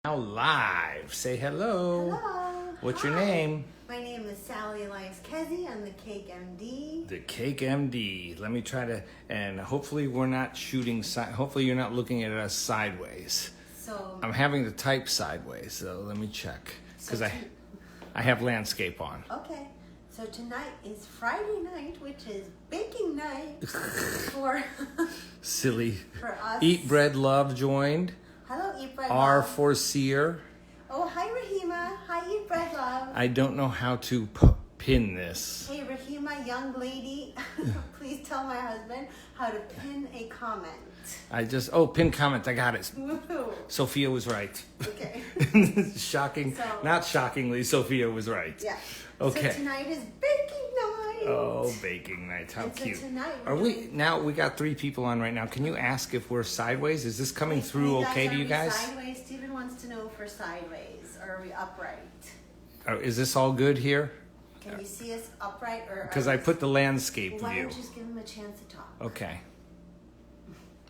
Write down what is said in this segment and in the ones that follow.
Now live. Say hello. Hello. What's Hi. your name? My name is Sally Elias Kezi. I'm the Cake MD. The Cake MD. Let me try to, and hopefully we're not shooting, hopefully you're not looking at us sideways. So I'm having to type sideways, so let me check. Because I have landscape on. Okay. So tonight is Friday night, which is baking night for Silly. for us. Eat Bread Love joined. Hello, Eat Bread R Love. for Seer. Oh, hi, Rahima. Hi, Eat Bread Love. I don't know how to pin this. Hey, Rahima, young lady, please tell my husband how to pin a comment. Pin comment, I got it. Woohoo. Sophia was right. Okay. Shocking, So- not shockingly, Sophia was right. Yeah. Okay. So tonight is baking night. Oh, baking night. How And so cute. tonight Are we're we doing- now we got 3 people on right now. Can you ask if we're sideways? Is this coming Hey, through okay are to you we guys? Sideways. Steven wants to know if we're sideways or are we upright? Is this all good here? Can you see us upright or? Because I put the landscape Why view. don't you just give him a chance to talk? Okay.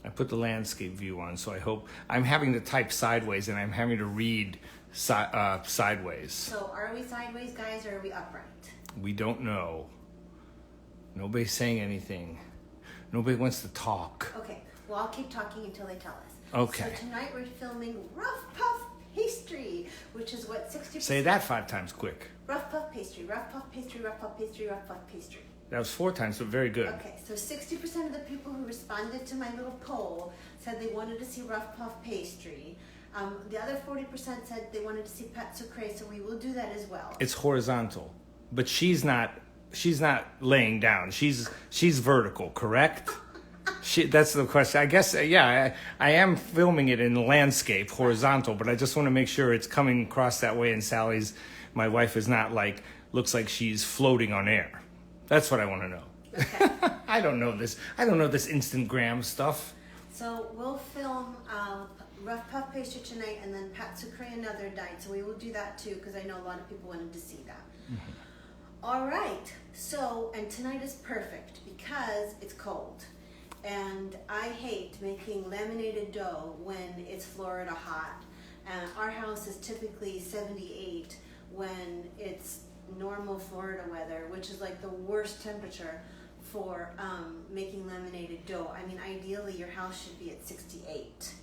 I put the landscape view on, so I hope I'm having to type sideways and I'm having to read sideways. So are we sideways, guys, or are we upright? We don't know. Nobody's saying anything. Nobody wants to talk. Okay. Well, I'll keep talking until they tell us. Okay. So tonight we're filming Rough Puff Pastry, which is what 60%. Say that 5 times quick. Rough Puff Pastry, Rough Puff Pastry, Rough Puff Pastry, Rough Puff Pastry. That was 4 times, but very good. Okay, so 60% of the people who responded to my little poll said they wanted to see Rough Puff Pastry. The other 40% said they wanted to see pâte sucrée, so we will do that as well. It's horizontal, but she's not laying down. She's vertical, correct? That's the question. I guess, yeah, I am filming it in landscape, horizontal, but I just want to make sure it's coming across that way. And my wife is not looks like she's floating on air. That's what I want to know. Okay. I don't know this. I don't know this Instagram stuff. So we'll film Rough Puff Pastry tonight and then pâte sucrée another night. So we will do that too because I know a lot of people wanted to see that. Mm-hmm. All right. So, and tonight is perfect because it's cold. And I hate making laminated dough when it's Florida hot. And our house is typically 78 when it's normal Florida weather, which is like the worst temperature for making laminated dough. I mean, ideally your house should be at 68.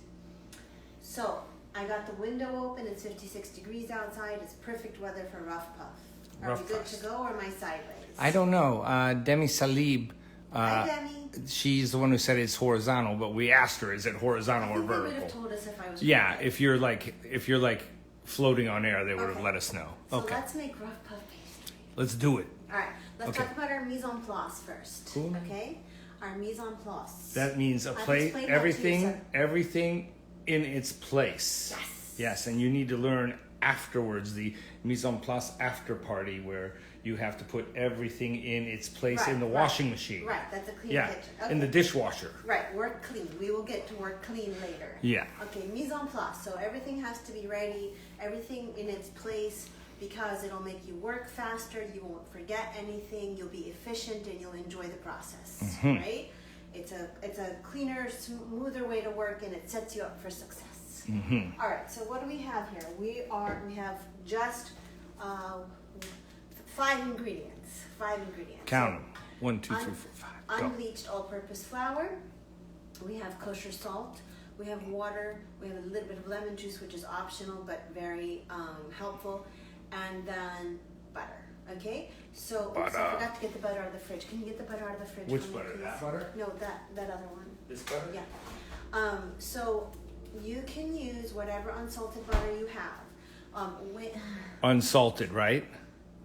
So I got the window open. It's 56 degrees outside. It's perfect weather for Rough Puff. Are we good to go or am I sideways? I don't know. Demi Salib. Hi, Demi. She's the one who said it's horizontal, but we asked her, is it horizontal or They vertical? would have told us if I was Yeah, right. if you're like floating on air, they would have Okay. let us know. So Okay, let's make Rough Puff Pastry. let's do it. All right, let's Okay. talk about our mise en place first. Cool. Okay, our mise en place. That means a I've plate, explained that to you, sir. everything in its place. Yes. Yes, and you need to learn afterwards the mise en place after party where you have to put everything in its place in the washing machine. Right, that's a clean Yeah, kitchen. Okay. in the dishwasher. Right, work clean. We will get to work clean later. Yeah. Okay, mise en place. So everything has to be ready, everything in its place, because it'll make you work faster. You won't forget anything. You'll be efficient and you'll enjoy the process. Mm-hmm. Right? It's a cleaner, smoother way to work, and it sets you up for success. Mm-hmm. All right. So what do we have here? We have just 5 ingredients. 5 ingredients. Count them. 1, 2, 3, 4, 5. Go. Unbleached all-purpose flour. We have kosher salt. We have water. We have a little bit of lemon juice, which is optional but very helpful. And then butter. Okay. So oops, I Butter. forgot to get the butter out of the fridge. Can you get the butter out of the fridge? Which for me, butter? please? That butter? No, that other one. This butter? Yeah. So you can use whatever unsalted butter you have. Unsalted, right?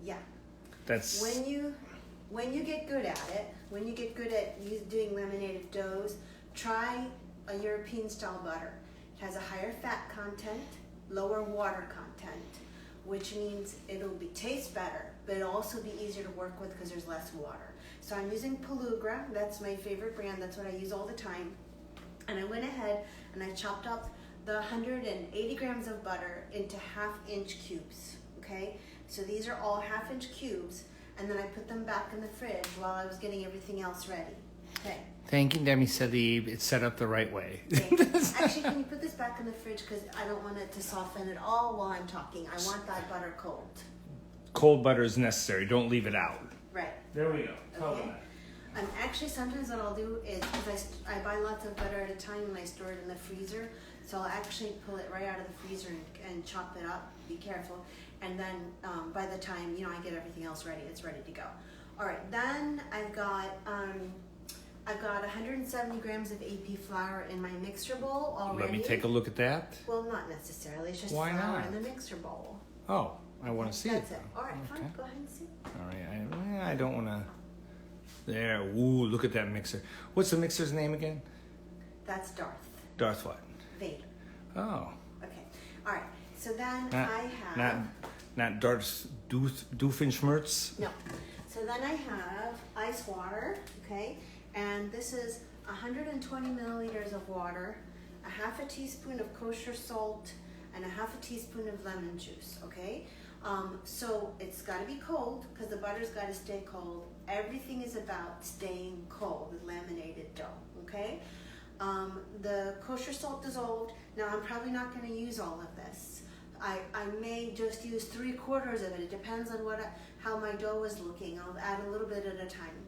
Yeah. That's When you get good at it, when you get good at doing laminated doughs, try a European style butter. It has a higher fat content, lower water content, which means it'll taste better, but it'll also be easier to work with because there's less water. So I'm using Pelugra. That's my favorite brand. That's what I use all the time. And I went ahead and I chopped up the 180 grams of butter into 1/2-inch cubes. Okay, so these are all 1/2-inch cubes, and then I put them back in the fridge while I was getting everything else ready. Okay. Thank you, Demi Salib. It's set up the right way. Okay. Actually, can you put this back in the fridge because I don't want it to soften at all while I'm talking. I want that butter cold. Cold butter is necessary. Don't leave it out. Right. There we go. Tell them Okay. Actually, sometimes what I'll do is, because I buy lots of butter at a time and I store it in the freezer, so I'll actually pull it right out of the freezer and chop it up. Be careful. And then by the time, I get everything else ready, it's ready to go. All right, then I've got 170 grams of AP flour in my mixer bowl already. Let me take a look at that. Well, not necessarily. It's just Why flour not? in the mixer bowl. Oh, I want to see That's it. it. All right, Okay. fine. Go ahead and see. All right. I don't want to. There. Ooh, look at that mixer. What's the mixer's name again? That's Darth Darth what? Vader. Oh. Okay. All right. So then I have... Not Darth Doofenshmirtz? No. So then I have ice water, okay? And this is 120 milliliters of water, a half a teaspoon of kosher salt, and a half a teaspoon of lemon juice, okay? So it's got to be cold because the butter's got to stay cold. Everything is about staying cold with laminated dough, okay? The kosher salt dissolved. Now I'm probably not going to use all of this. I may just use 3/4 of it. It depends on how my dough is looking. I'll add a little bit at a time.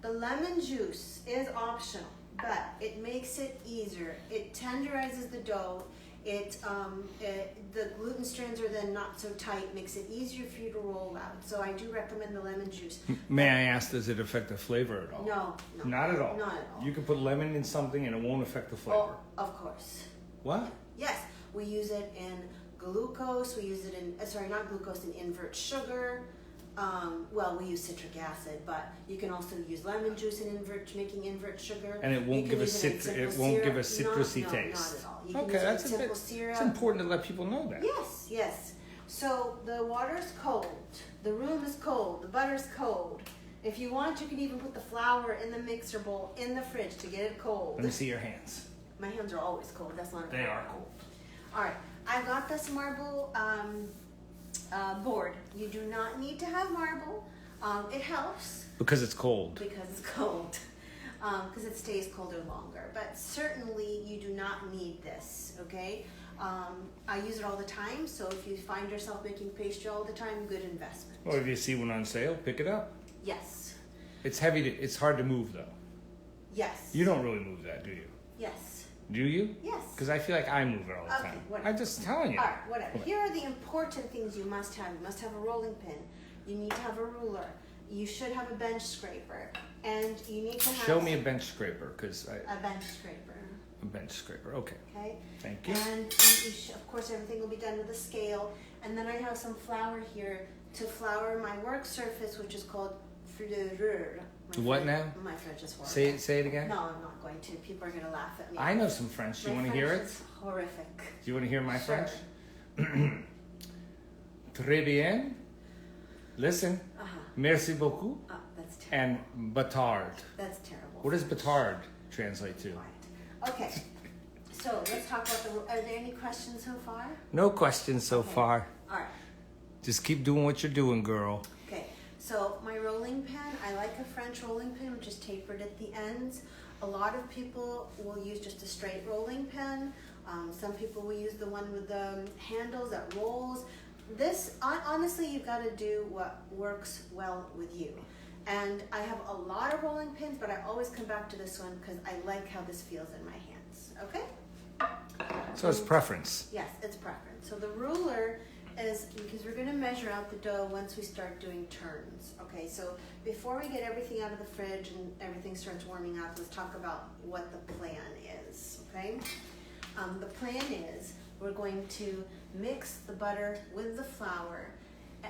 The lemon juice is optional, but it makes it easier. It tenderizes the dough. The gluten strands are then not so tight, makes it easier for you to roll out. So I do recommend the lemon juice. May I ask, does it affect the flavor at all? No. Not at all? Not at all. You can put lemon in something and it won't affect the flavor? Oh, of course. What? Yes, we use it in glucose, we use it in, not glucose, in invert sugar. We use citric acid, but you can also use lemon juice in making invert sugar. And it won't give a citrusy no, taste. Not at all. You can Okay, use that's it in simple syrup. It's important to let people know that. Yes. So the water's cold, the room is cold, the butter's cold. If you want, you can even put the flour in the mixer bowl in the fridge to get it cold. Let me see your hands. My hands are always cold. That's not a They problem. are cold. All right, I've got this marble board. You do not need to have marble. It helps Because it's cold. because it's cold, because it stays colder longer. But certainly you do not need this, okay? I use it all the time, so if you find yourself making pastry all the time, good investment. Or if you see one on sale, pick it up. Yes. It's heavy. It's hard to move, though. Yes. You don't really move that, do you? Yes. Do you? Yes. Because I feel like I move it all the Okay, time. whatever. I'm just telling you. All right, whatever. Here are the important things you must have. You must have a rolling pin. You need to have a ruler. You should have a bench scraper. And you need to have... Show me a bench scraper, because a bench scraper. A bench scraper, okay. Okay? Thank you. And of course, everything will be done with a scale. And then I have some flour here to flour my work surface, which is called fleur. What now? My French is horrible. Say it again. No, I'm not going to. People are going to laugh at me. I know some French. Do you My want to hear French it? is horrific. Do you want to hear my Sure. French? Très bien. Listen. Uh-huh. Merci beaucoup. Oh, that's terrible. And batard. That's terrible. What does batard translate to? Right. Okay. So let's talk about are there any questions so far? No questions so Okay. far. All right. Just keep doing what you're doing, girl. Okay. So my rolling pin, I like a French rolling pin, which is tapered at the ends. A lot of people will use just a straight rolling pin. Some people will use the one with the handles that rolls. This, honestly, you've got to do what works well with you. And I have a lot of rolling pins, but I always come back to this one because I like how this feels in my hands. Okay? So it's preference. Yes, it's preference. So the ruler is, because we're going to measure out the dough once we start doing turns. Okay, so before we get everything out of the fridge and everything starts warming up, let's talk about what the plan is. Okay? The plan is we're going to mix the butter with the flour.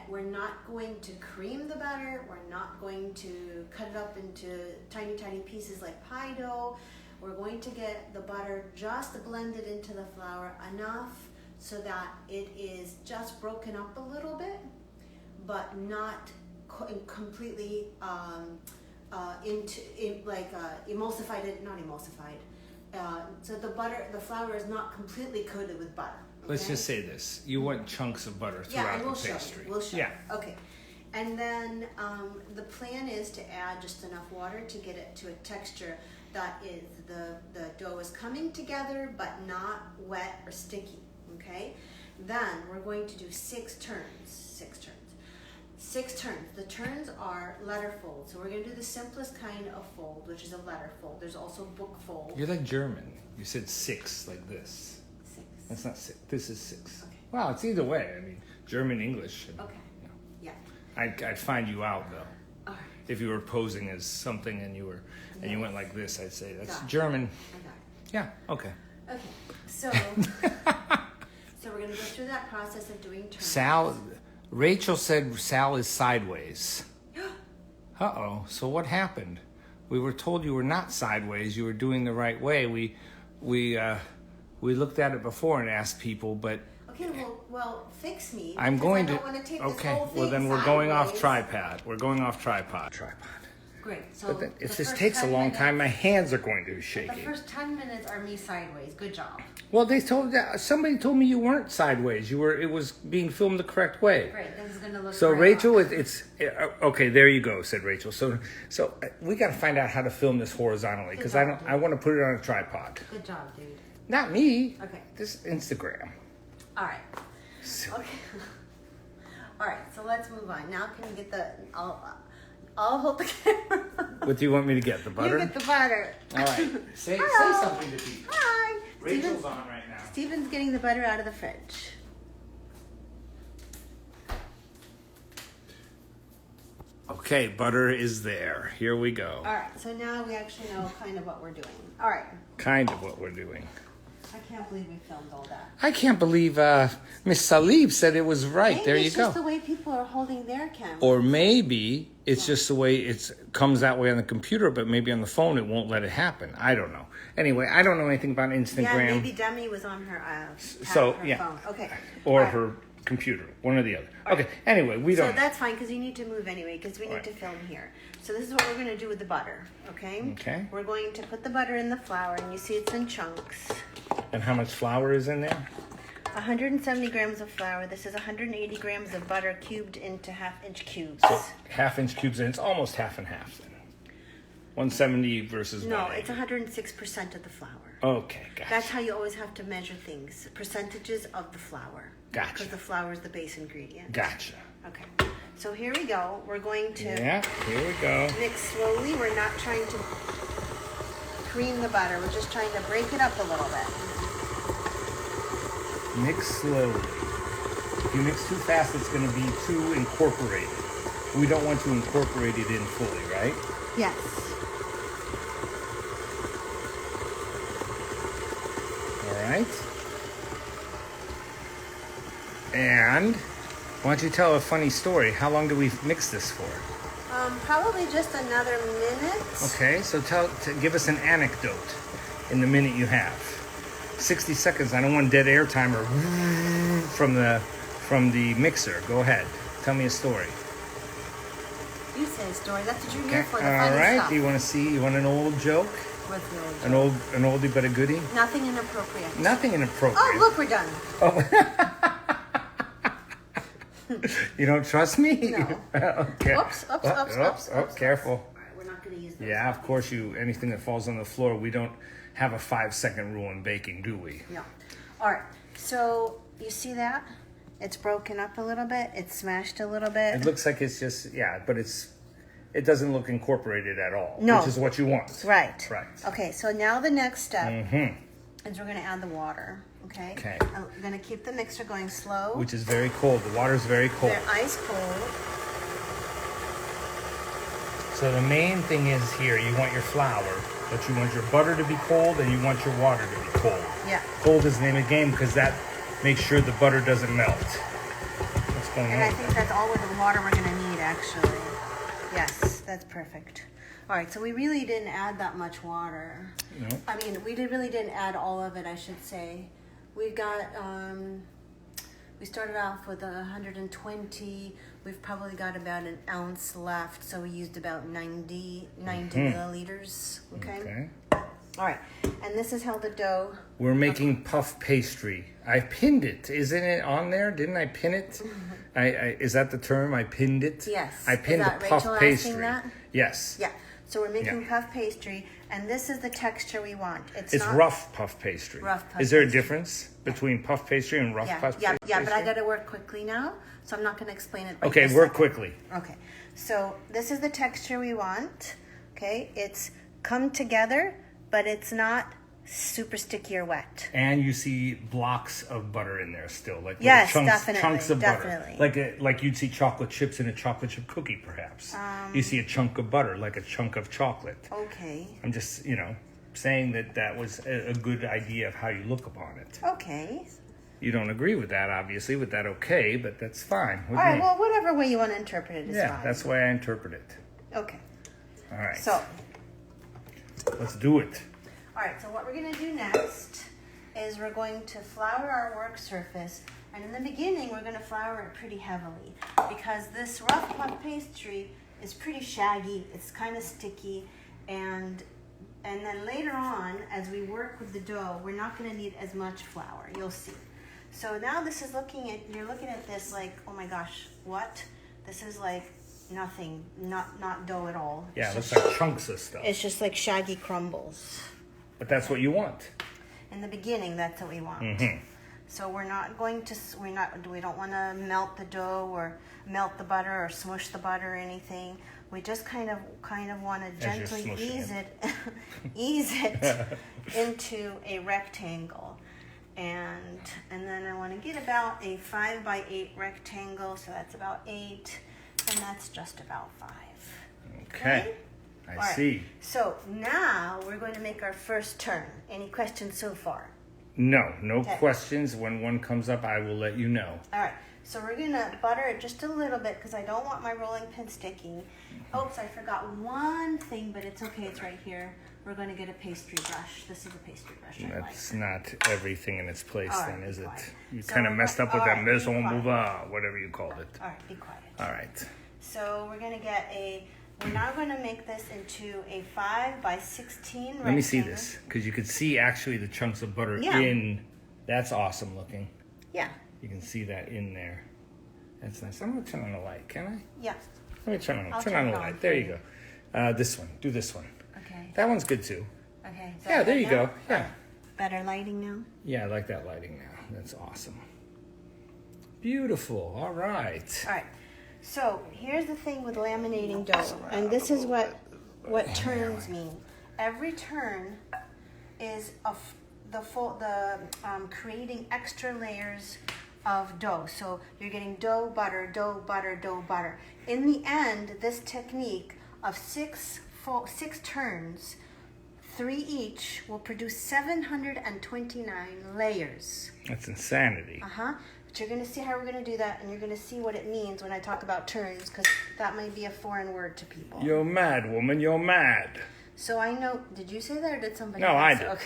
We're not going to cream the butter. We're not going to cut it up into tiny, tiny pieces like pie dough. We're going to get the butter just blended into the flour enough so that it is just broken up a little bit, but not completely emulsified. Not emulsified. So the flour is not completely coated with butter. Let's okay? just say this. You want chunks of butter Yeah, throughout and we'll the show pastry. you. We'll show Yeah. you. Okay. And then the plan is to add just enough water to get it to a texture that is the dough is coming together but not wet or sticky, okay? Then we're going to do 6 turns. The turns are letter folds. So we're going to do the simplest kind of fold, which is a letter fold. There's also book fold. You're like German. You said 6 like this. 6. That's not 6. This is 6. Okay. Well, it's either way. I mean, German, English. Okay. Yeah. I'd find you out though. All right. If you were posing as something and you went like this, I'd say that's German. I got it. Yeah. Okay. Okay. So so we're gonna go through that process of doing turns. Rachel said Sal is sideways. Uh-oh. So what happened? We were told you were not sideways. You were doing the right way. We looked at it before and asked people, but Okay, well, fix me. I'm because going I don't to. want to take Okay. this whole thing Well, then we're going off sideways. tripod. We're going off tripod. Great. So But then, if the this first takes a 10 long minutes- time, my hands are going to be The shaking. first 10 minutes are me sideways. Good job. Well, somebody told me you weren't sideways. It was being filmed the correct way. Great. This is gonna look. So great. Rachel, it's okay. There you go," said Rachel. So we got to find out how to film this horizontally because Good job, I want to put it on a tripod. Good job, dude. Not me. Okay. This Instagram. All right. Okay. All right. So let's move on. Now can you get the? I'll hold the camera. What do you want me to get? The butter? You get the butter. All right. Say Hello. something to people. Hi. Rachel's on right now. Steven's getting the butter out of the fridge. Okay, butter is there. Here we go. All right. So now we actually know kind of what we're doing. All right. Kind of what we're doing. I can't believe we filmed all that. I can't believe Miss Salib said it was right. Maybe There you it's go. just the way people are holding their camera. Or maybe it's just the way it comes that way on the computer, but maybe on the phone it won't let it happen. I don't know. Anyway, I don't know anything about Instagram. Yeah, maybe Demi was on her, her phone. Okay. Or All right. her computer, one or the other. Okay, anyway, we So don't. that's fine because you need to move anyway because we need Right. to film here. So this is what we're going to do with the butter, okay? Okay. We're going to put the butter in the flour and you see it's in chunks. And how much flour is in there? 170 grams of flour. This is 180 grams of butter cubed into half-inch cubes. So half-inch cubes, and it's almost half and half then. 170 versus No, 180. it's 106% of the flour. Okay, gotcha. That's how you always have to measure things. Percentages of the flour. Gotcha. Because the flour is the base ingredient. Gotcha. Okay. So here we go. We're going to Yeah, here we go. mix slowly. We're not trying to cream the butter. We're just trying to break it up a little bit. Mix slowly. If you mix too fast, it's going to be too incorporated. We don't want to incorporate it in fully, right? Yes. All right. And why don't you tell a funny story? How long do we mix this for? Probably just another minute. Okay, so give us an anecdote in the minute you have. 60 seconds. I don't want dead air timer from the mixer. Go ahead. Tell me a story. You say a story. That's what you're Okay. here for. The All funny right. stuff. Do you want to see? You want an old joke? What's the old joke? An oldie but a goodie? Nothing inappropriate. Nothing inappropriate. Oh, look, we're done. You don't trust me? No. Okay. Oops. Careful. All right, we're not going to use those. Yeah, of course anything that falls on the floor, we don't have a 5-second rule in baking, do we? No. All right. So you see that? It's broken up a little bit. It's smashed a little bit. It looks like it's just, but it doesn't look incorporated at all, No. which is what you want. Right. Right. Okay, so now the next step is we're going to add the water. Okay? Okay. I'm going to keep the mixer going slow. Which is very cold. The water's very cold. They're ice cold. So the main thing is here, you want your flour, but you want your butter to be cold and you want your water to be cold. Yeah. Cold is the name of the game because that makes sure the butter doesn't melt. What's going And I on? think that's all with the water we're going to need, actually. Yes, that's perfect. All right, so we really didn't add that much water. No. I mean, really didn't add all of it, I should say. We've got, we started off with 120. We've probably got about an ounce left, so we used about 90 milliliters. Okay? All right, and this is how the dough. We're making puff pastry. I pinned it. Isn't it on there? Didn't I pin it? Is that the term? I pinned it? Yes. I pinned Is that the puff Rachel asking pastry. that? Yes. Yeah. So we're making Yeah. puff pastry, and this is the texture we want. It's It's not rough puff pastry. Rough puff Is there a pastry. difference between puff pastry and rough puff pastry? Yeah, but I got to work quickly now, so I'm not going to explain it. Right Okay, this work second. quickly. Okay, so this is the texture we want. Okay, it's come together, but it's not super sticky or wet. And you see blocks of butter in there still, like Yes, little definitely, chunks of definitely. butter, like you'd see chocolate chips in a chocolate chip cookie, perhaps. You see a chunk of butter, like a chunk of chocolate. Okay. I'm just, saying that was a good idea of how you look upon it. Okay. You don't agree with that, obviously, with that okay, but that's fine with All right. me. Well, whatever way you want to interpret it is Yeah, fine. that's the way I interpret it. Okay. All right. So, let's do it. all right. So what we're going to do next is we're going to flour our work surface, and in the beginning we're going to flour it pretty heavily because this rough puff pastry is pretty shaggy. It's kind of sticky, and then later on, as we work with the dough, we're not going to need as much flour. You'll see. So now you're looking at this like, oh my gosh, what? This is like nothing, not dough at all. Yeah, it It's looks like chunks of stuff. It's just like shaggy crumbles. But that's what you want. In the beginning, that's what we want. Mm-hmm. So we don't want to melt the dough or melt the butter or smush the butter or anything. We just kind of want to As you're gently smushing ease it into a rectangle. And then I want to get about a 5 by 8 rectangle, so that's about 8, and that's just about 5. Okay. I All right. see. So now we're going to make our first turn. Any questions so far? No Okay. questions. When one comes up, I will let you know. All right, so we're gonna butter it just a little bit because I don't want my rolling pin sticking. Oops, I forgot one thing, but it's okay, it's right here. We're gonna get a pastry brush. This is a pastry brush I like. That's not everything in its place, All right, then, is be it? quiet. You So kind of we're messed going- up with all that right, maison be quiet. mouvant, whatever you called it. All right, be quiet. All right. So we're now gonna make this into a 5 by 16 Let me see rectangle. this, because you could see actually the chunks of butter Yeah. in. That's awesome looking. Yeah, You can see that in there. That's nice. I'm gonna turn on the light, can I? yeah, Let me turn on I'll the turn it on light. for There you. you go. This one. Do this one. okay, That one's good too. okay. Is Yeah, that there good you now? go. All Yeah. right. Better lighting now? Yeah, I like that lighting now. That's awesome. Beautiful. All right. All right. So here's the thing with laminating dough, and this is what turns mean. Every turn is creating extra layers of dough. So you're getting dough, butter, dough, butter, dough, butter. In the end, this technique of six turns, 3 each, will produce 729 layers. That's insanity. But you're going to see how we're going to do that, and you're going to see what it means when I talk about turns, because that might be a foreign word to people. You're mad, woman. You're mad. So I know, did you say that or did somebody No, else? I did. Okay.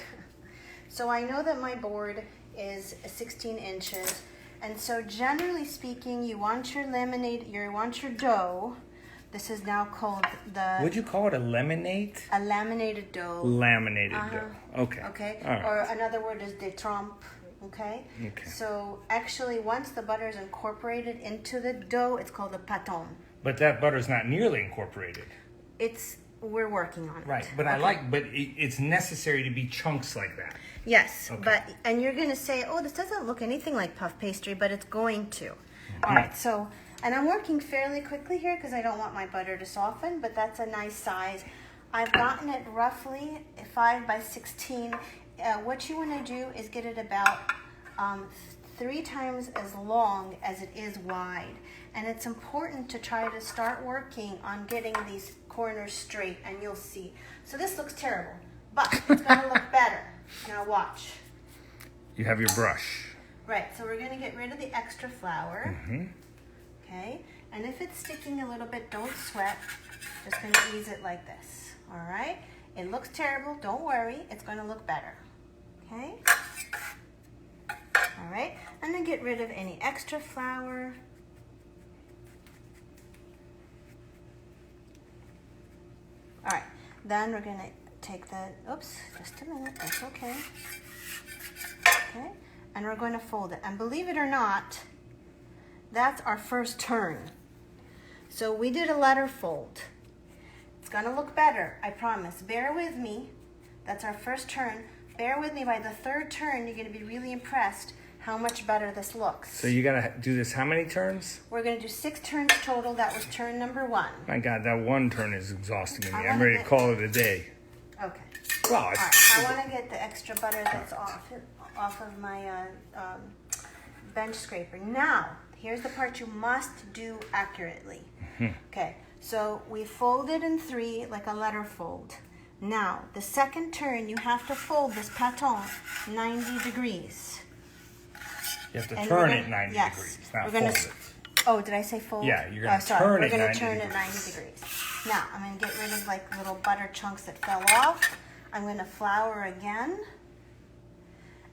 So I know that my board is 16 inches, and so generally speaking, you want your dough. This is now called Would you call it a lemonade? a laminated dough. Laminated dough. Okay. Okay. All right. Or another word is détrempe. Okay. Okay. So actually, once the butter is incorporated into the dough, it's called a pâton. But that butter's not nearly incorporated. We're working on it. Right. But it's necessary to be chunks like that. Yes, Okay. and you're going to say, oh, this doesn't look anything like puff pastry, but it's going to. All right, so, and I'm working fairly quickly here because I don't want my butter to soften, but that's a nice size. I've gotten it roughly 5 by 16. What you want to do is get it about 3 times as long as it is wide. And it's important to try to start working on getting these corners straight, and you'll see. So this looks terrible, but it's going to look better. Now watch. You have your brush. Right, so we're going to get rid of the extra flour. Mm-hmm. Okay, and if it's sticking a little bit, don't sweat. Just going to ease it like this. All right, it looks terrible. Don't worry, it's going to look better. Okay. All right, and then get rid of any extra flour. All right, then we're going to take oops, just a minute, that's okay. Okay, and we're going to fold it. And believe it or not, that's our first turn. So we did a letter fold. It's gonna look better, I promise. Bear with me. That's our first turn. Bear with me, by the third turn, you're gonna be really impressed how much better this looks. So you gotta do this how many turns? We're gonna do 6 turns total. That was turn number 1. My God, that one turn is exhausting me. I'm ready to call it a day. Okay. Well, All right, I wanna get the extra butter that's off of my bench scraper. Now, here's the part you must do accurately. Okay, so we folded in 3 like a letter fold. Now, the second turn, you have to fold this paton 90 degrees. You have to turn it 90 degrees, not fold it. Oh, did I say fold? Yeah, you're going to turn it 90 degrees. We're going to turn it 90 degrees. Now, I'm going to get rid of like little butter chunks that fell off. I'm going to flour again.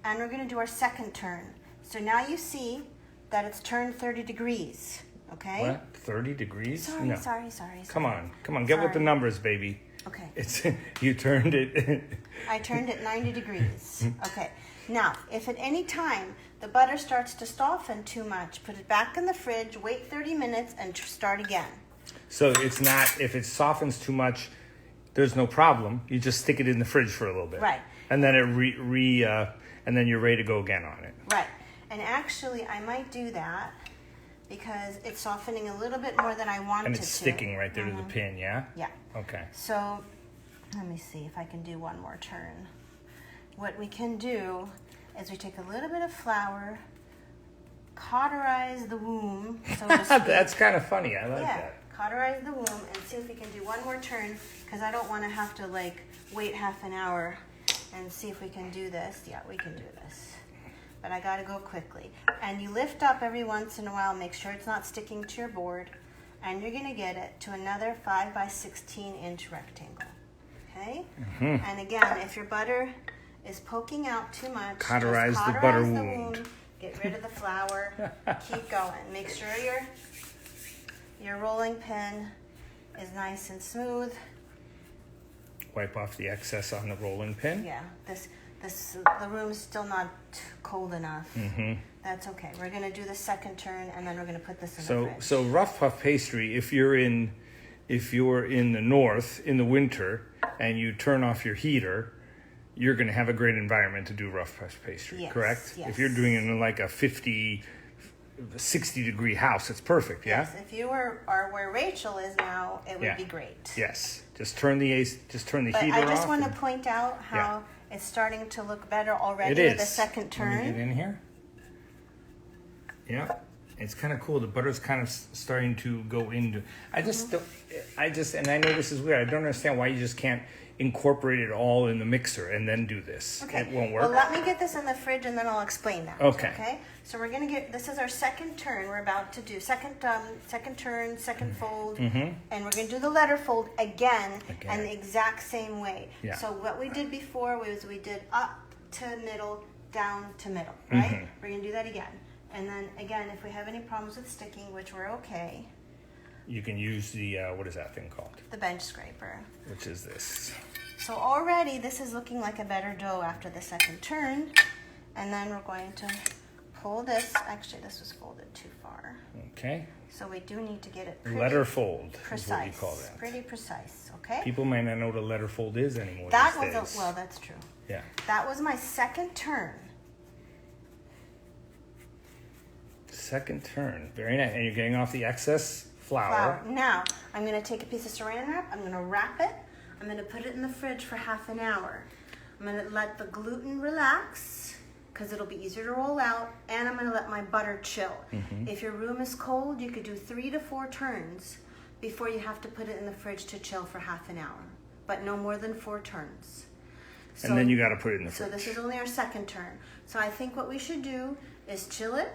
And we're going to do our second turn. So now you see that it's turned 30 degrees. Okay? What? 30 degrees? Sorry, No. sorry. Come on. Get with the numbers, baby. Okay. You turned it. I turned it 90 degrees. Okay. Now, if at any time the butter starts to soften too much, put it back in the fridge, wait 30 minutes, and start again. So it's not, if it softens too much, there's no problem. You just stick it in the fridge for a little bit. Right. And then and then you're ready to go again on it. Right. And actually, I might do that because it's softening a little bit more than I wanted to. And it's sticking right there to the pin, yeah? Yeah. Okay. So let me see if I can do one more turn. What we can do is we take a little bit of flour, cauterize the womb, so to speak. That's kind of funny. I like that. Cauterize the womb and see if we can do one more turn, because I don't want to have to like wait half an hour and see if we can do this. Yeah, we can do this. But I got to go quickly. And you lift up every once in a while, make sure it's not sticking to your board, and you're going to get it to another 5 by 16 inch rectangle. Okay? And again, if your butter is poking out too much, cauterize just the butter the wound. Get rid of the flour. Keep going. Make sure your rolling pin is nice and smooth. Wipe off the excess on the rolling pin. Yeah, the room's still not cold enough. That's okay. We're gonna do the second turn, and then we're gonna put this in the fridge. So rough puff pastry, if you're in the north in the winter and you turn off your heater, you're going to have a great environment to do rough puff pastry, yes, correct? Yes. If you're doing it in like a 50, 60 degree house, it's perfect, yeah? Yes, if you are where Rachel is now, it would be great. Yes, just turn the heater off. I just want to point out how it's starting to look better already with the second turn. Let me get in here. Yeah, it's kind of cool. The butter's kind of starting to go into. And I know this is weird. I don't understand why you just can't incorporate it all in the mixer and then do this. Okay. It won't work. Well, let me get this in the fridge and then I'll explain that. Okay. Okay. So we're gonna this is our second turn. We're about to do second turn, second fold, and we're gonna do the letter fold again. And the exact same way. Yeah. So what we did before was we did up to middle, down to middle, right? We're gonna do that again. And then again, if we have any problems with sticking, which we're okay, you can use the, what is that thing called? the bench scraper. Which is this. So already this is looking like a better dough after the second turn. And then we're going to pull this. Actually, this was folded too far. Okay. So we do need to get it pretty letter fold precise. Is what you call that. Pretty precise, okay? People might not know what a letter fold is anymore That these was days. well, that's true. Yeah. That was my second turn. Second turn. Very nice. And you're getting off the excess flour. Now, I'm going to take a piece of saran wrap. I'm going to wrap it. I'm going to put it in the fridge for half an hour. I'm going to let the gluten relax because it'll be easier to roll out. And I'm going to let my butter chill. If your room is cold, you could do 3 to 4 turns before you have to put it in the fridge to chill for half an hour. But no more than 4 turns. So, and then you got to put it in the fridge. So this is only our second turn. So I think what we should do is chill it.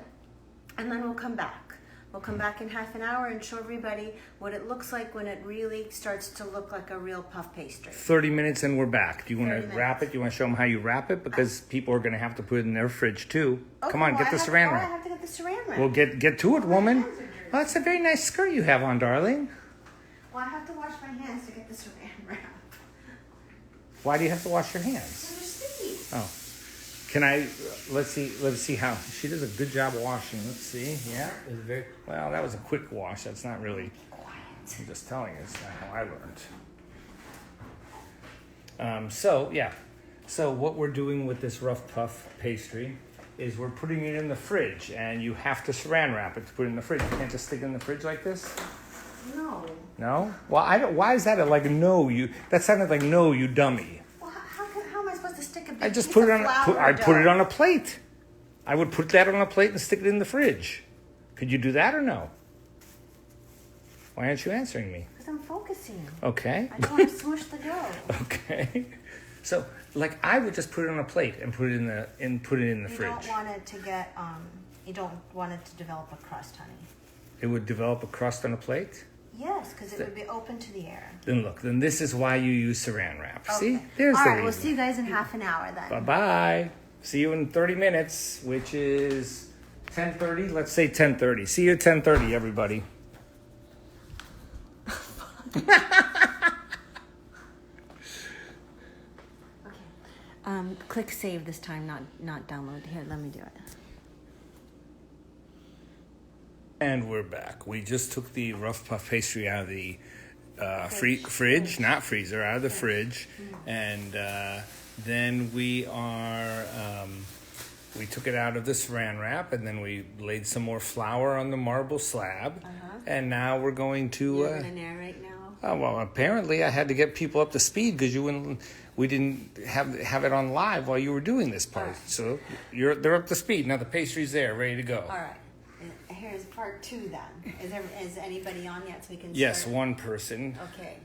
And then we'll come back. We'll come back in half an hour and show everybody what it looks like when it really starts to look like a real puff pastry. 30 minutes and we're back. Do you want 30 to wrap it? Do you want to show them how you wrap it? Because people are going to have to put it in their fridge too. Okay, Come on, get the saran I wrap. have to get the saran wrap. Well, get to it, woman. Oh, that's a very nice skirt you have on, darling. Well, I have to wash my hands to get the saran wrap. Why do you have to wash your hands? They're sticky. Oh. Can I, let's see how, she does a good job washing. Let's see. Yeah, it's very, well, that was a quick wash. That's not really, I'm just telling you, it's not how I learned. So what we're doing with this rough puff pastry is we're putting it in the fridge, and you have to saran wrap it to put it in the fridge. You can't just stick it in the fridge like this? No. No? Well, why is that no, that sounded like no, you dummy. Well, how am I supposed to stick a big I just piece put it of on. flour I dough? put it on a plate. I would put that on a plate and stick it in the fridge. Could you do that or no? Why aren't you answering me? Because I'm focusing. Okay. I don't want to smush the dough. Okay. So, I would just put it on a plate and put it in the You fridge. don't want it to get you don't want it to develop a crust, honey. It would develop a crust on a plate. Yes, because it would be open to the air. Then this is why you use saran wrap. Okay. See, there's All the right, reason. we'll see you guys in half an hour then. Bye bye. See you in 30 minutes, which is 10:30. Let's say 10:30. See you at 10:30, everybody. Okay. Click save this time, not download. Here, let me do it. And we're back. We just took the rough puff pastry out of the fridge, not freezer, out of the fridge, and then we took it out of the saran wrap, and then we laid some more flour on the marble slab, and now we're going to. You're gonna narrate now. Oh, well, apparently I had to get people up to speed because we didn't have it on live while you were doing this part. Right. So they're up to speed now. The pastry's there, ready to go. All right. Here's part 2 then. Is anybody on yet so we can Yes, start? one person. Okay.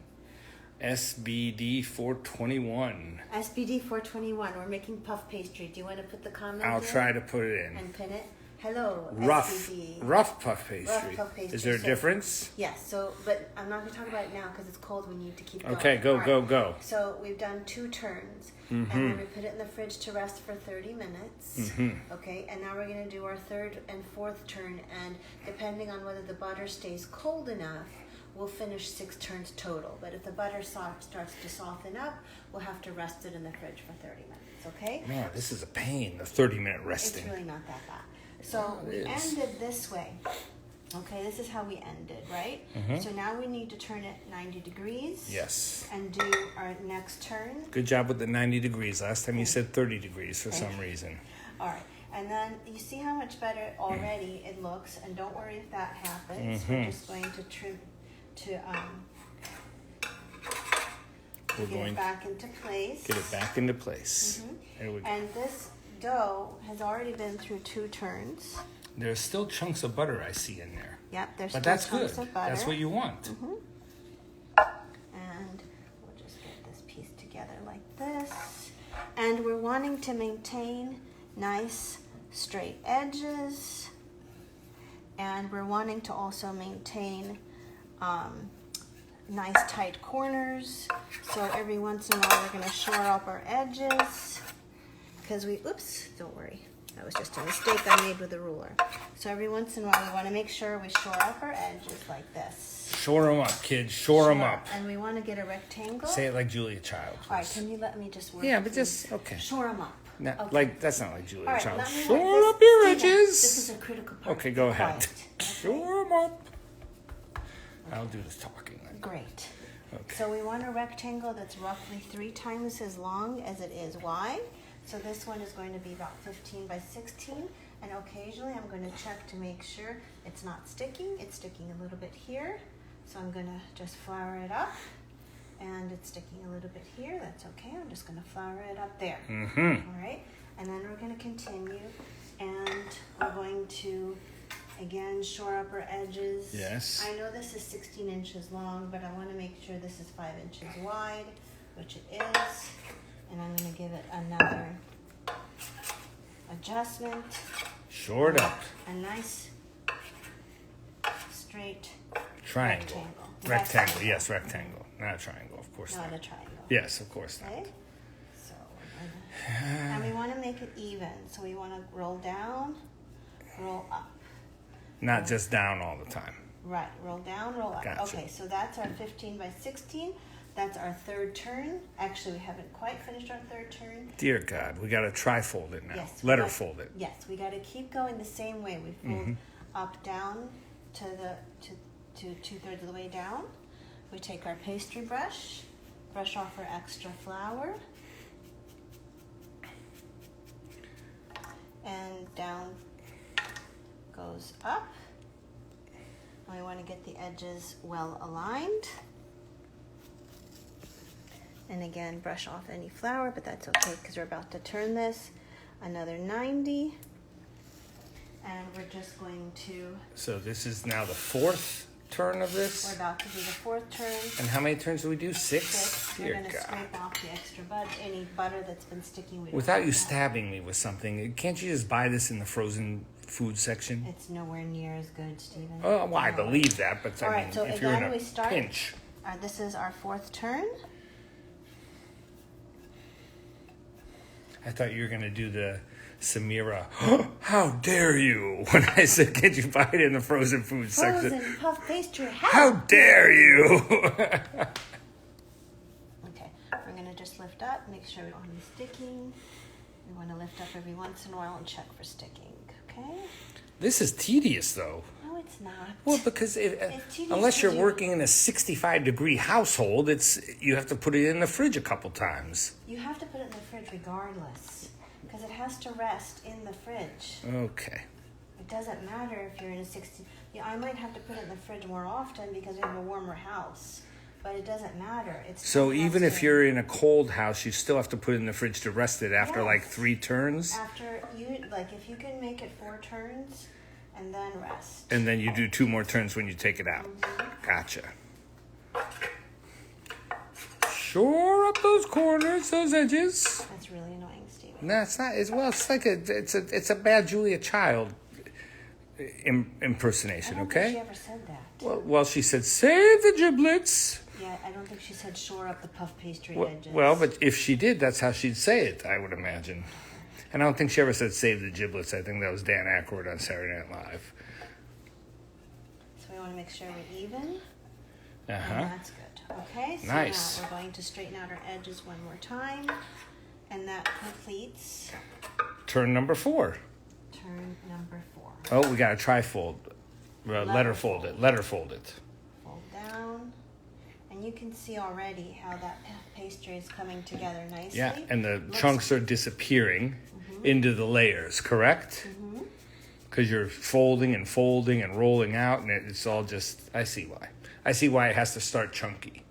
SBD 421. SBD 421. We're making puff pastry. Do you want to put the comment I'll in try to put it in. and pin it? Hello, Rough SBD. puff pastry. Rough puff pastry. Is there a So- difference? Yes. So, but I'm not going to talk about it now because it's cold. We need to keep going. Okay, go, All right. go. So we've done 2 turns, and then we put it in the fridge to rest for 30 minutes. Okay, and now we're going to do our 3rd and 4th turn, and depending on whether the butter stays cold enough, we'll finish 6 turns total. But if the butter starts to soften up, we'll have to rest it in the fridge for 30 minutes. Okay? Man, this is a pain, the 30-minute It's resting. really not that bad. So we ended this way. Okay, this is how we ended, right? So now we need to turn it 90 degrees. Yes. And do our next turn. Good job with the 90 degrees. Last time you said 30 degrees for some reason. All right. And then you see how much better already it looks. And don't worry if that happens. We're just going to trim to get it back into place. Get it back into place. There we go. And this dough has already been through 2 turns. There's still chunks of butter I see in there. Yep, there's But still that's good. chunks of butter. That's what you want. And we'll just get this piece together like this. And we're wanting to maintain nice straight edges. And we're wanting to also maintain nice tight corners. So every once in a while we're going to shore up our edges. Because oops, don't worry. That was just a mistake I made with the ruler. So every once in a while we want to make sure we shore up our edges like this. Shore them up, kids. Shore them up. And we want to get a rectangle. Say it like Julia Child, please. All right, can you let me just work? Yeah, but just, okay. Shore them up. No, Okay. that's not like Julia All right, Child. let me Shore this- up your Stephen, edges. This is a critical part. Okay, go Be ahead. quiet. Shore them up. I'll do the talking then. Great. Okay. So we want a rectangle that's roughly 3 times as long as it is wide. So this one is going to be about 15 by 16. And occasionally I'm going to check to make sure it's not sticking. It's sticking a little bit here. So I'm going to just flour it up. And it's sticking a little bit here. That's okay. I'm just going to flour it up there. All right. And then we're going to continue. And we're going to, again, shore up our edges. Yes. I know this is 16 inches long, but I want to make sure this is 5 inches wide, which it is. And I'm going to give it another adjustment. Shore it up. A nice straight Triangle. Rectangle. Yes, rectangle. Not a triangle, of course Not not. a triangle. Yes, of course not. Okay? So we're gonna, and we want to make it even. So we want to roll down, roll up. Not just down all the time. Right, roll down, roll up. Gotcha. Okay, so that's our 15 by 16. That's our third turn. Actually, we haven't quite finished our third turn. Dear God, we got to tri-fold it now. Yes. Letter fold it. Yes, we got to keep going the same way. We fold up, down to 2/3 of the way down. We take our pastry brush off our extra flour, and down goes up. And we want to get the edges well aligned. And again, brush off any flour, but that's okay because we're about to turn this another 90. And we're just going to... So this is now the fourth turn of this? We're about to do the fourth turn. And how many turns do we do? 6? 6. We're Dear going to God. scrape off the extra butter, any butter that's been sticking. Without you stabbing me with something, can't you just buy this in the frozen food section? It's nowhere near as good, Stephen. Oh, well, I believe that, but All I right, mean, so if you're in again, a we start. pinch. This is our fourth turn. I thought you were going to do the Samira, how dare you, when I said, can't you buy it in the frozen food section? Frozen puff pastry. How dare you? Okay, we're going to just lift up, make sure we don't have any sticking. We want to lift up every once in a while and check for sticking, okay? This is tedious, though. No, it's not. Well, because It's tedious unless you're because working in a 65-degree household, you have to put it in the fridge a couple times. You have to put it in the fridge regardless, because it has to rest in the fridge. Okay. It doesn't matter if you're in a 60... Yeah, I might have to put it in the fridge more often because we have a warmer house, but it doesn't matter. So even if you're in a cold house, you still have to put it in the fridge to rest it after like 3 turns? After you, like if you can make it 4 turns and then rest. And then you do 2 more turns when you take it out. Gotcha. Shore up those corners, those edges. That's really annoying, Steve. No, it's not. It's like it's a bad Julia Child impersonation. I don't Okay. think she ever said that. Well, she said, "Save the giblets." Yeah, I don't think she said shore up the puff pastry Well, edges. well, but if she did, that's how she'd say it, I would imagine. And I don't think she ever said "save the giblets." I think that was Dan Aykroyd on Saturday Night Live. So we want to make sure we're even. Uh-huh. And that's good. Okay, so Nice. now we're going to straighten out our edges one more time. And that completes Turn number 4. turn number 4. Oh, we got to tri-fold. Letter fold it. Letter fold it. Fold down. And you can see already how that pastry is coming together nicely. Yeah, and the chunks are disappearing into the layers, correct? Because you're folding and folding and rolling out, and it's all just, I see why. I see why it has to start chunky.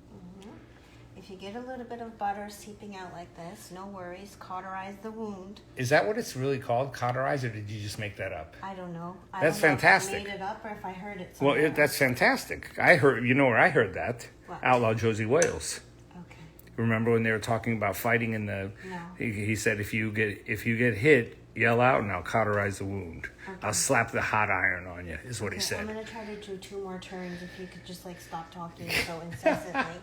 If you get a little bit of butter seeping out like this, no worries, cauterize the wound. Is that what it's really called, cauterize, or did you just make that up? I don't know. That's don't know fantastic. If I made it up or if I heard it Well, somewhere. that's fantastic. I heard, you know where I heard that? What? Outlaw Josie Wales. Okay. Remember when they were talking about fighting in the? No. He said if you get hit, yell out and I'll cauterize the wound. Okay. I'll slap the hot iron on you. Is what he Okay, said. I'm going to try to do 2 more turns if you could just like stop talking so incessantly.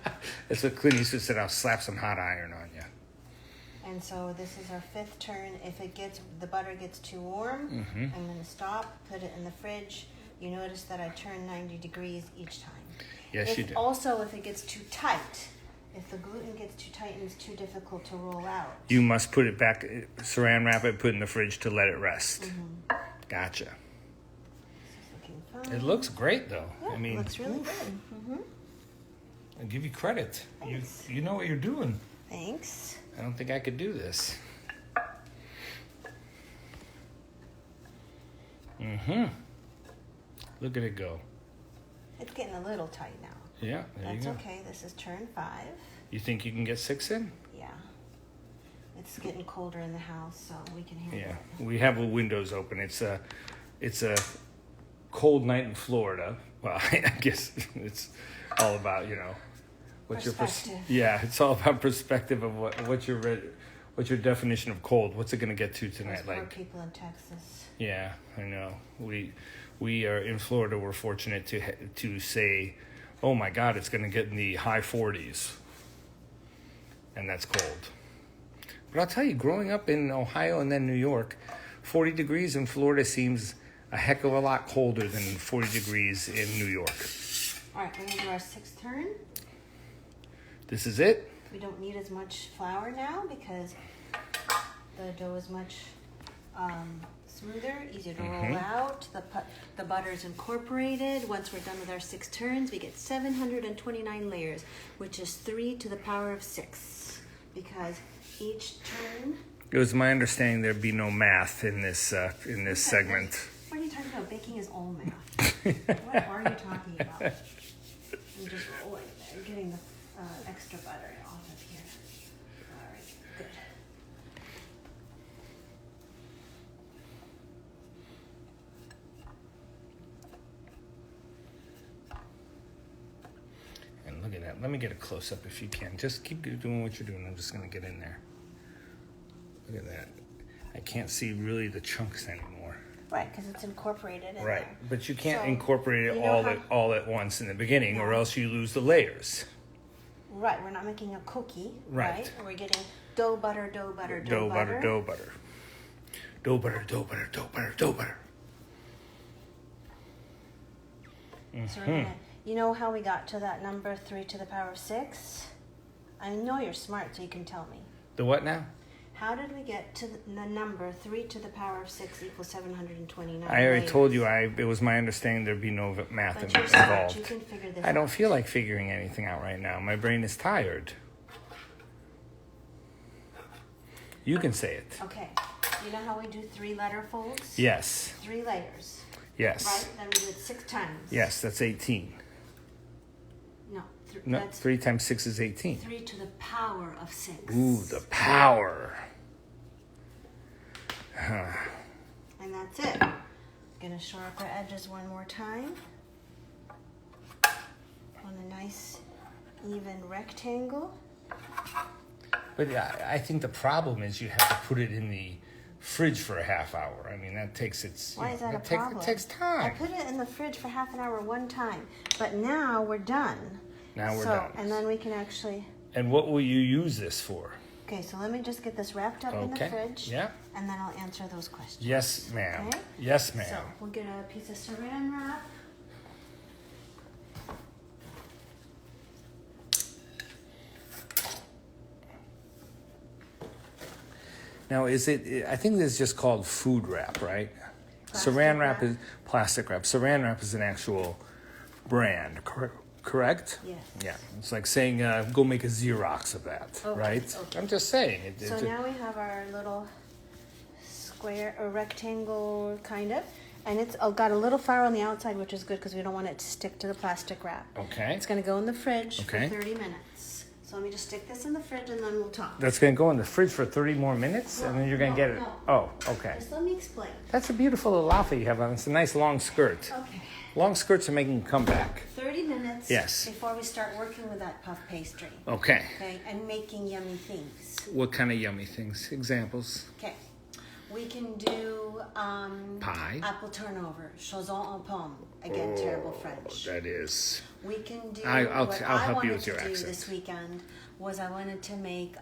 That's what Clint Eastwood said. I'll slap some hot iron on you. And so this is our 5th turn. If the butter gets too warm, I'm going to stop, put it in the fridge. You notice that I turn 90 degrees each time. Yes, you do. Also, if it gets too tight, if the gluten gets too tight and it's too difficult to roll out. You must put it back, saran wrap it, put it in the fridge to let it rest. Gotcha. This is looking fine. It looks great, though. Yeah, I mean, it looks really good. I give you credit. Thanks. You know what you're doing. Thanks. I don't think I could do this. Look at it go. It's getting a little tight now. Yeah, there That's you go. okay. This is turn 5. You think you can get 6 in? Yeah. It's getting colder in the house, so we can handle Yeah, it. we have the windows open. It's a cold night in Florida. Well, I guess it's all about what's Perspective. it's all about perspective of what's your definition of cold. What's it going to get to tonight? Those poor people in Texas. Yeah, I know. We are in Florida. We're fortunate to say, oh my God, it's going to get in the high 40s, and that's cold. But I'll tell you, growing up in Ohio and then New York, 40 degrees in Florida seems a heck of a lot colder than 40 degrees in New York. All right, we're going to do our 6th turn. This is it? We don't need as much flour now because the dough is much smoother, easier to roll out. The butter is incorporated. Once we're done with our 6 turns, we get 729 layers, which is 3 to the power of 6. Because each turn... It was my understanding there'd be no math in this segment. What are you talking about? Baking is all math. What are you talking about? I'm just rolling there, getting the extra butter off of here. All right, good. And look at that. Let me get a close-up if you can. Just keep doing what you're doing. I'm just going to get in there. Look at that. I can't see really the chunks anymore. Right, because it's incorporated in Right, there. but you can't So, incorporate it you know all at once in the beginning, or No. else you lose the layers. Right, we're not making a cookie, Right. right? We're getting dough, butter, dough, butter, Dough butter, dough butter. Dough butter, dough butter, dough butter, dough butter. So we're gonna, you know how we got to that number 3 to the power of 6? I know you're smart, so you can tell me. The what now? How did we get to the number 3 to the power of 6 equals 729? I already layers? told you it was my understanding there'd be no math But you're smart, involved. you can figure this I don't out. feel like figuring anything out right now. My brain is tired. You can say it. Okay, you know how we do 3-letter folds? Yes. 3 layers, Yes. right? Then we do it 6 times. Yes, that's 18. No, No, that's 3 times 6 is 18. 3 to the power of 6. Ooh, the power. And that's it. Gonna shore up our edges one more time. On a nice, even rectangle. But yeah, I think the problem is you have to put it in the fridge for a half hour. I mean, that takes its. Why is that a It problem? takes I time. put it in the fridge for half an hour one time, but now we're done. Now we're done. And then we can actually. And what will you use this for? Okay, so let me just get this wrapped up in the Okay. fridge. Yeah. And then I'll answer those questions. Yes, ma'am. Okay. Yes, ma'am. So we'll get a piece of saran wrap. Now, is it? I think this is just called food wrap, right? Plastic Saran wrap wrap? is plastic wrap. Saran wrap is an actual brand, correct? Yes. Yeah, it's like saying go make a Xerox of that, Okay, right? okay. I'm just saying. So now we have our little square or rectangle kind of, and it's got a little flour on the outside, which is good because we don't want it to stick to the plastic wrap. Okay. It's going to go in the fridge Okay. for 30 minutes. So let me just stick this in the fridge and then we'll talk. That's going to go in the fridge for 30 more minutes, and then you're going to get it. No. Oh, okay. Just let me explain. That's a beautiful little outfit you have on. It's a nice long skirt. Okay. Long skirts are making a comeback. 30 minutes Yes. before we start working with that puff pastry. Okay. Okay, and making yummy things. What kind of yummy things? Examples? Okay. We can do Pie. apple turnover, chausson en pomme. Again, terrible French. That is. We can do. I'll what help I you wanted with your to do accent. this weekend was I wanted to make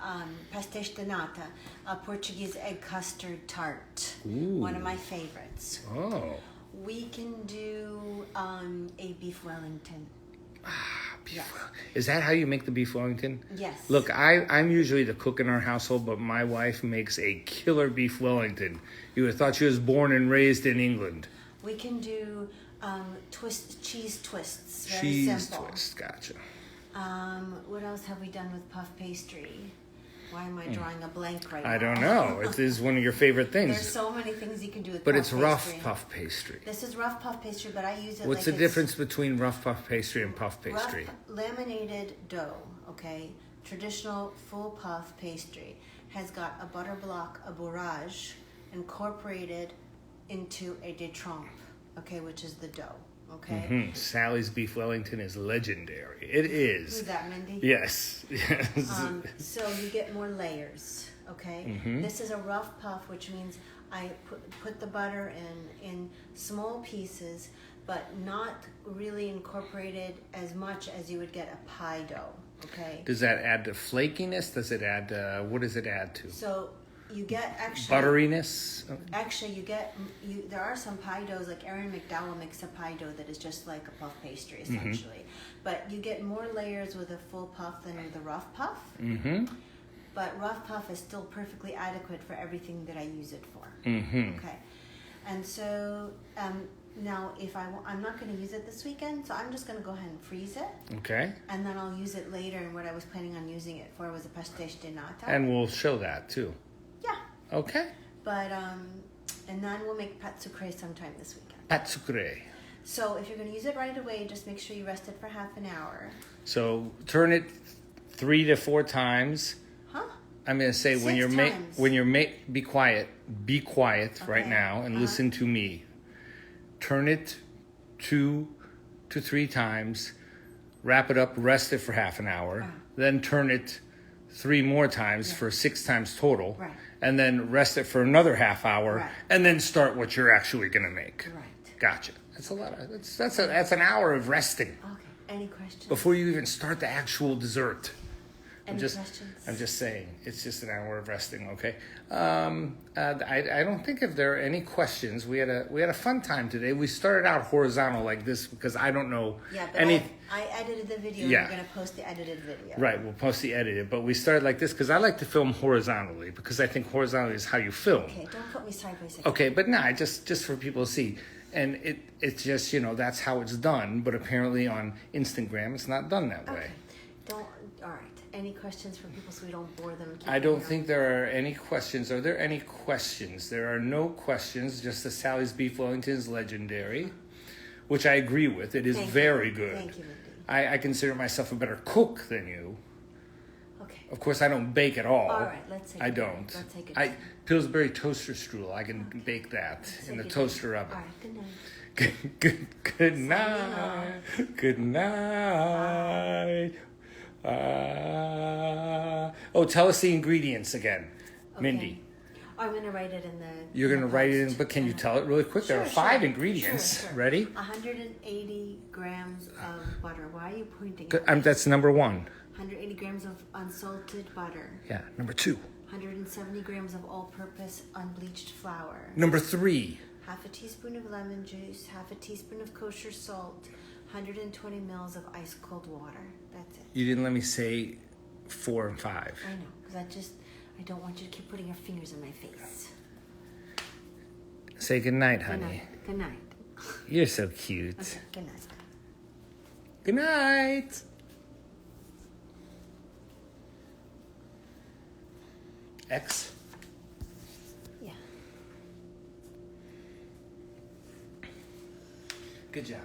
pastéis de nata, a Portuguese egg custard tart. One of my favorites. Oh. We can do a beef Wellington. Yes. Is that how you make the beef Wellington? Yes. Look, I'm usually the cook in our household, but my wife makes a killer beef Wellington. You would have thought she was born and raised in England. We can do cheese twists. Very Cheese simple. twist, gotcha. What else have we done with puff pastry? Why am I drawing a blank right now? I don't know. It is one of your favorite There's things. so many things you can do with But puff it's rough pastry. puff pastry. This is rough puff pastry, but I use it What's like the difference between rough puff pastry and puff rough pastry? laminated dough, okay? Traditional full puff pastry has got a butter block, a bourrage, incorporated into a détrempe, okay, which is the dough, okay? Sally's beef Wellington is legendary. It is. Who's that, Mindy? Yes. Yes. So you get more layers, okay? This is a rough puff, which means I put the butter in small pieces, but not really incorporated as much as you would get a pie dough, okay? Does that add to flakiness? Does it add, what does it add to? So you get actually butteriness. Actually, there are some pie doughs, like Erin McDowell makes a pie dough that is just like a puff pastry, essentially. But you get more layers with a full puff than with a rough puff. But rough puff is still perfectly adequate for everything that I use it for. Okay. And so now, I'm not going to use it this weekend, so I'm just going to go ahead and freeze it. Okay. And then I'll use it later, and what I was planning on using it for was a pastéis de nata. And we'll show that too. Yeah. Okay. But, and then we'll make pâte sucrée sometime this weekend. Pâte sucrée. So if you're going to use it right away, just make sure you rest it for half an hour. So turn it 3 to 4 times. Huh? I'm going to say 6 times. be quiet right now and listen to me. Turn it 2 to 3 times, wrap it up, rest it for half an hour, then turn it 3 more times for 6 times total, and then rest it for another half hour, and then start what you're actually going to make. Right. Gotcha. That's a lot. That's an hour of resting. Okay. Any questions? Before you even start the actual dessert. Any questions? I'm just saying, it's just an hour of resting, okay? I don't think if there are any questions. We had a fun time today. We started out horizontal like this because I don't know I edited the video. Yeah. We're going to post the edited video. Right, we'll post the edited. But we started like this because I like to film horizontally because I think horizontally is how you film. Okay, don't put me side by side. Okay, but nah, just for people to see. And it's just, that's how it's done. But apparently on Instagram, it's not done that way. All right. Any questions from people so we don't bore them? I don't think there are any questions. Are there any questions? There are no questions, just that Sally's Beef Wellington is legendary, which I agree with. It is very good. Thank you, Mindy. I consider myself a better cook than you. Okay. Of course, I don't bake at all. All right, let's take I don't. Let's take it. Pillsbury toaster strudel. I can bake that in the toaster oven. All right, good night. Good night. Good night. Tell us the ingredients again, Mindy. I'm going to write it in the... You're going to write it in, but can you tell it really quick? There are 5 ingredients. Sure. Ready? 180 grams of butter. Why are you pointing at me? That's number 1. 180 grams of unsalted butter. Yeah, number 2. 170 grams of all-purpose unbleached flour. Number 3. Half a teaspoon of lemon juice, half a teaspoon of kosher salt, 120 mils of ice cold water. That's it. You didn't let me say 4 and 5. I know, because I don't want you to keep putting your fingers in my face. Say good night, honey. Good night. You're so cute. Okay, good night. Good night. X. Yeah. Good job.